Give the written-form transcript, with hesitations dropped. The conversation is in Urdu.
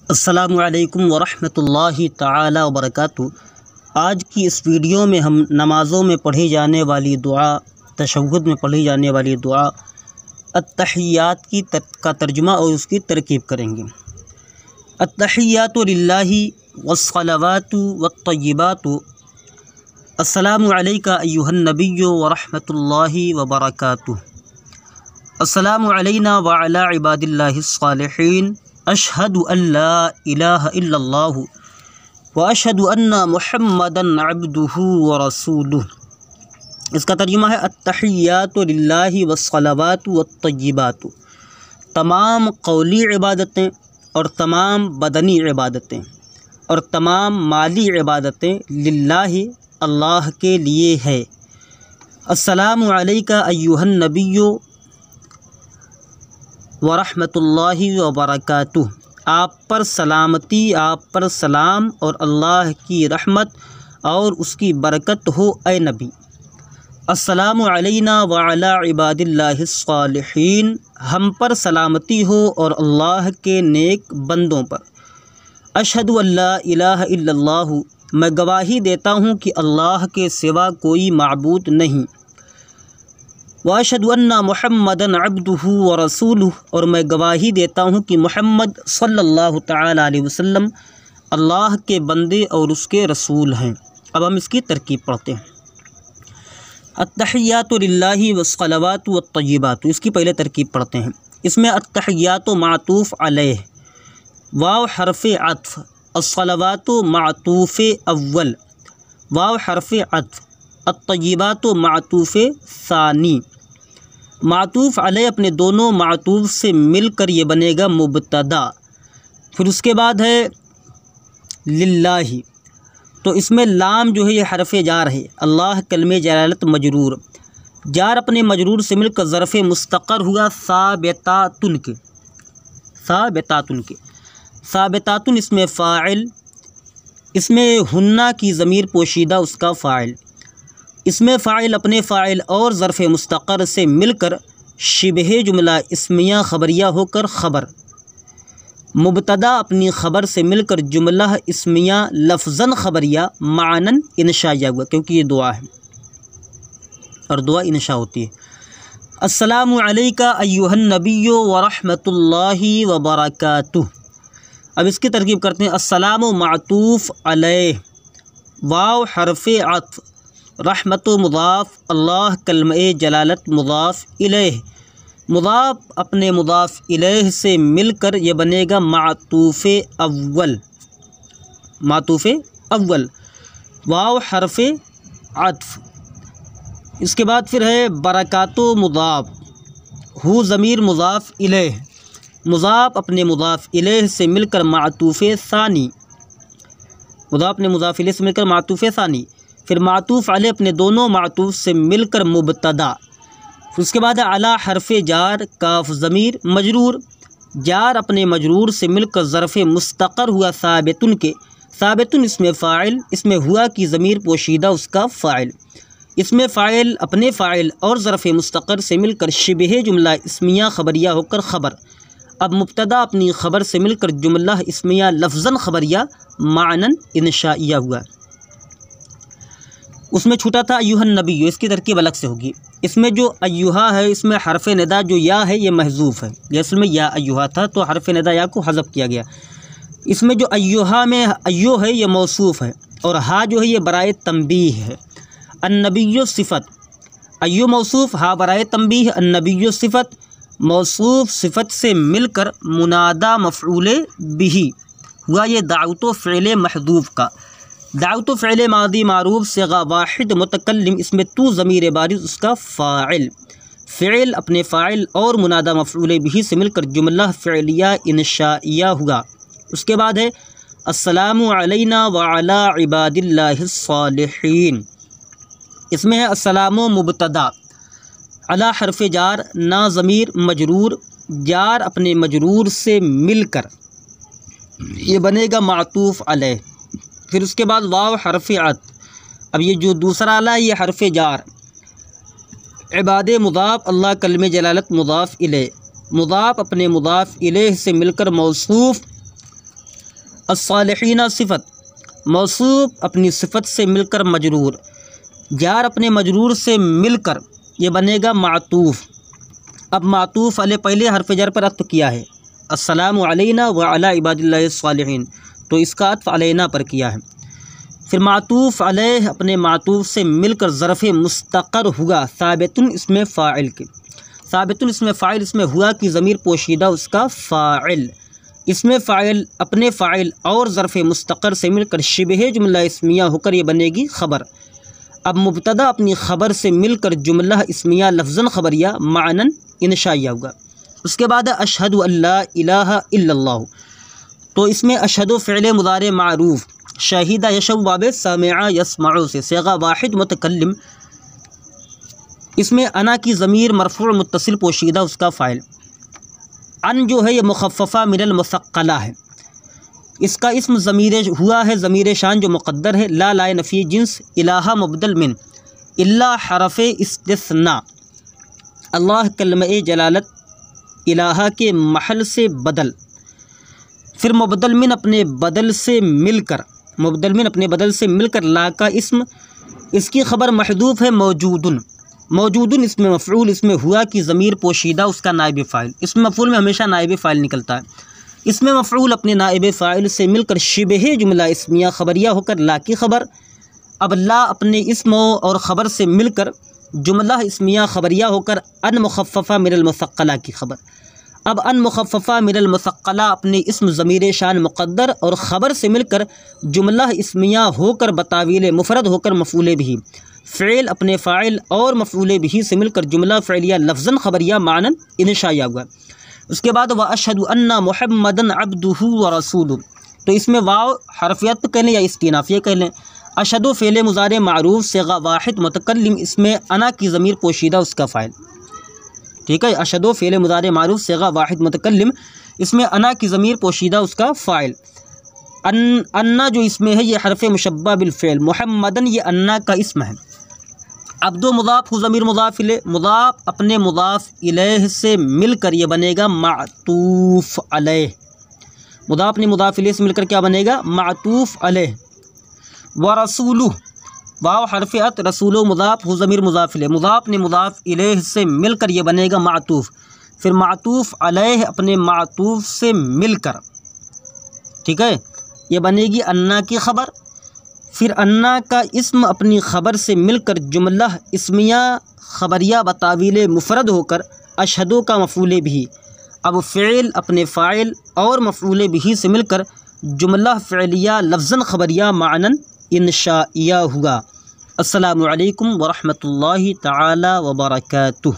السلام علیکم ورحمۃ اللہ تعالی وبرکاتہ۔ آج کی اس ویڈیو میں ہم نمازوں میں پڑھی جانے والی دعا، تشہد میں پڑھی جانے والی دعا التحیات کا ترجمہ اور اس کی ترکیب کریں گے۔ التحیات للہ والصلوات والطیبات، السلام علیک ایھا النبی ورحمۃ اللہ وبرکاتہ، السلام علینا وعلی عباد اللہ الصالحین، اشہد ان لا الہ الا اللہ واشہد ان محمدا عبدہ ورسولہ۔ اس کا ترجمہ ہے التحیات للہ والصلوات والطیبات، تمام قولی عبادتیں اور تمام بدنی عبادتیں اور تمام مالی عبادتیں للہ اللہ کے لیے ہے۔ السلام علیک ایھا النبی ورحمۃ اللہ وبرکاتہ، آپ پر سلامتی، آپ پر سلام اور اللہ کی رحمت اور اس کی برکت ہو اے نبی۔ السلام علینا وعلی عباد اللہ الصالحین، ہم پر سلامتی ہو اور اللہ کے نیک بندوں پر۔ اشہد ان لا الہ الا اللہ، میں گواہی دیتا ہوں کہ اللہ کے سوا کوئی معبود نہیں۔ واشہد ان محمدا عبدہ ورسولہ، اور میں گواہی دیتا ہوں کہ محمد صلی اللہ تعالی علیہ وسلم اللہ کے بندے اور اس کے رسول ہیں۔ اب ہم اس کی ترکیب پڑھتے ہیں۔ التحیات للہ والصلوات والطیبات، اس کی پہلے ترکیب پڑھتے ہیں۔ اس میں التحیات معطوف علیہ، واو حرف عطف، الصلوات معطوف اول، واو حرف عطف، الطیبات معطوف ثانی۔ معطوف علیہ اپنے دونوں معطوف سے مل کر یہ بنے گا مبتدا، پھر اس کے بعد ہے للہ، تو اس میں لام جو ہے یہ حرف جار ہے، اللہ کلمہ جلالت مجرور، جار اپنے مجرور سے مل کر ظرف مستقر ہوا ثابتاتن کے، ثابتاتن کے، ثابتاتن اس میں فاعل، اس میں ہنہ کی ضمیر پوشیدہ اس کا فاعل، اس میں فاعل اپنے فاعل اور ظرف مستقر سے مل کر شبہ جملہ اسمیہ خبریہ ہو کر خبر، مبتدا اپنی خبر سے مل کر جملہ اسمیہ لفظاً خبریہ معناً انشائیہ ہوا، کیونکہ یہ دعا ہے اور دعا انشاء ہوتی ہے۔ السلام علیک ایھا النبی ورحمۃ اللہ وبرکاتہ۔ اب اس کی ترکیب کرتے ہیں۔ السلام معطوف علیہ، واو حرف عطف، رحمت مضاف، اللہ کلمہ جلالت مضاف الیہ، مضاف اپنے مضاف الیہ سے مل کر یہ بنے گا معطوف اول، معطوف اول، واو حرف عطف، اس کے بعد پھر ہے برکات مضاف، ہو ضمیر مضاف الیہ، مضاف اپنے مضاف الیہ سے مل کر معطوف ثانی، مضاف اپنے مضاف الیہ سے مل کر معطوف ثانی، پھر معطوف علیہ اپنے دونوں معطوف سے مل کر مبتدا، اس کے بعد علی حرف جار، کاف ضمیر مجرور، جار اپنے مجرور سے مل کر ظرف مستقر ہوا ثابتن کے، ثابتن اس میں فاعل، اس میں ہوا کی ضمیر پوشیدہ اس کا فاعل، اس میں فاعل اپنے فاعل اور ظرف مستقر سے مل کر شبہ جملہ اسمیہ خبریہ ہو کر خبر، اب مبتدا اپنی خبر سے مل کر جملہ اسمیہ لفظاً خبریہ معناً انشائیہ ہوا۔ اس میں چھوٹا تھا ایھا النبی، اس کی ترکیب الگ سے ہوگی۔ اس میں جو ایھا ہے، اس میں حرف ندا جو یا ہے یہ محذوف ہے، جیسے میں یا ایھا تھا تو حرف ندا یا کو حذف کیا گیا۔ اس میں جو ایھا میں ایو ہے یہ موصوف ہے، اور ہا جو ہے یہ برائے تنبیہ ہے۔ النبی صفت، ایو موصوف، ہا برائے تنبیہ، النبی صفت، موصوف صفت سے مل کر منادا مفعول بہ ہوا، یہ دعوت و فعل محذوف کا، دعوت و فعل ماضی معروف صیغہ واحد متکلم، اس میں تو ضمیر بارز اس کا فاعل، فعل اپنے فاعل اور منادہ مفعول بہ سے مل کر جملہ فعلیہ انشائیہ ہوا۔ اس کے بعد ہے السلام علینا وعلی عباد اللہ الصالحین، اس میں ہے السلام مبتدا، علی حرف جار، نا ضمیر مجرور، جار اپنے مجرور سے مل کر یہ بنے گا معطوف علیہ، پھر اس کے بعد واو حرف عطف، اب یہ جو دوسرا اعلیٰ ہے یہ حرف جار، عباد مضاف، اللہ کلمہ جلالت مضاف الیہ، مضاف اپنے مضاف الیہ سے مل کر موصوف الصالحین صفت موصوف اپنی صفت سے مل کر مجرور، جار اپنے مجرور سے مل کر یہ بنے گا معطوف۔ اب معطوف علیہ پہلے حرف جر پر عطف کیا ہے، السلام علینا وعلی عباد اللہ الصالحین، تو اس کا عطف علینا پر کیا ہے۔ پھر معطوف علیہ اپنے معطوف سے مل کر ظرف مستقر ہوا ثابت اسم فاعل کے، ثابت اسم فاعل اس میں ہوا کی ضمیر پوشیدہ اس کا فاعل، اسم فاعل اپنے فاعل اور ظرف مستقر سے مل کر شبہ جملہ اسمیہ ہو کر یہ بنے گی خبر۔ اب مبتدا اپنی خبر سے مل کر جملہ اسمیہ لفظاً خبریہ معناً انشائیہ ہوگا۔ اس کے بعد اشہد ان لا الہ الا اللہ، تو اس میں اشہد فعل مضارع معروف، شہیدہ یشہد باب سامع یسمع سے صیغہ واحد متکلم، اس میں انا کی ضمیر مرفوع متصل پوشیدہ اس کا فاعل، ان جو ہے یہ مخففہ من المثقلہ ہے، اس کا اسم ضمیر ہوا ہے ضمیر شان جو مقدر ہے، لا لائے نفی جنس، الہ مبدل من، الا حرف استثناء، اللہ کلمہ جلالت الہ کے محل سے بدل، پھر مبدل من اپنے بدل سے مل کر، مبدل من اپنے بدل سے مل کر لا کا اسم، اس کی خبر محذوف ہے موجودن، موجودن اس میں مفعول اس میں ہوا کی ضمیر پوشیدہ اس کا نائب فاعل، اس میں مفعول میں ہمیشہ نائب فاعل نکلتا ہے، اس میں مفعول اپنے نائب فاعل سے مل کر شبہ جملہ اسمیہ خبریہ ہو کر لا کی خبر، اب لا اپنے اسم اور خبر سے مل کر جملہ اسمیہ خبریہ ہو کر ان مخففہ من المثقلہ کی خبر، اب ان مخففہ من المثقلہ اپنے اسم ضمیر شان مقدر اور خبر سے مل کر جملہ اسمیہ ہو کر بتاویل مفرد ہو کر مفعول بھی، فعل اپنے فاعل اور مفعول بھی سے مل کر جملہ فعلیہ لفظاً خبریہ معناً انشائیہ ہوا۔ اس کے بعد واشہد ان محمدًا عبدہ ورسولہ، تو اس میں واو حرف عطف کہہ لیں یا استئنافیہ کہہ لیں، اشہد فعل مضارع معروف صیغہ واحد متکلم، اس میں انا کی ضمیر پوشیدہ اس کا فاعل، ٹھیک ہے، اشہد فعل مضارع معروف صیغہ واحد متکلم، اس میں انا کی ضمیر پوشیدہ اس کا فاعل، انا جو اس میں ہے یہ حرف مشبہ بالفعل، محمدً یہ انا کا اسم ہے، عبد مضاف ہو ضمیر مضاف الیہ، مضاف اپنے مضاف الیہ سے مل کر یہ بنے گا معطوف علیہ، مضاف اپنے مضاف الیہ سے مل کر کیا بنے گا معطوف علیہ، ورسولہ واو حرف عطف، رسول مضاف ہو ضمیر مضاف الیہ، مضاف اپنے مضاف الیہ سے مل کر یہ بنے گا معطوف، پھر معطوف علیہ اپنے معطوف سے مل کر، ٹھیک ہے، یہ بنے گی انا کی خبر، پھر انا کا اسم اپنی خبر سے مل کر جملہ اسمیہ خبریہ بتاویل مفرد ہو کر اشہدو کا مفعول بھی، اب فعل اپنے فاعل اور مفعول بھی سے مل کر جملہ فعلیہ لفظاً خبریہ معناً انشائیہ ہوا۔ السلام علیکم ورحمۃ اللہ تعالی وبرکاتہ۔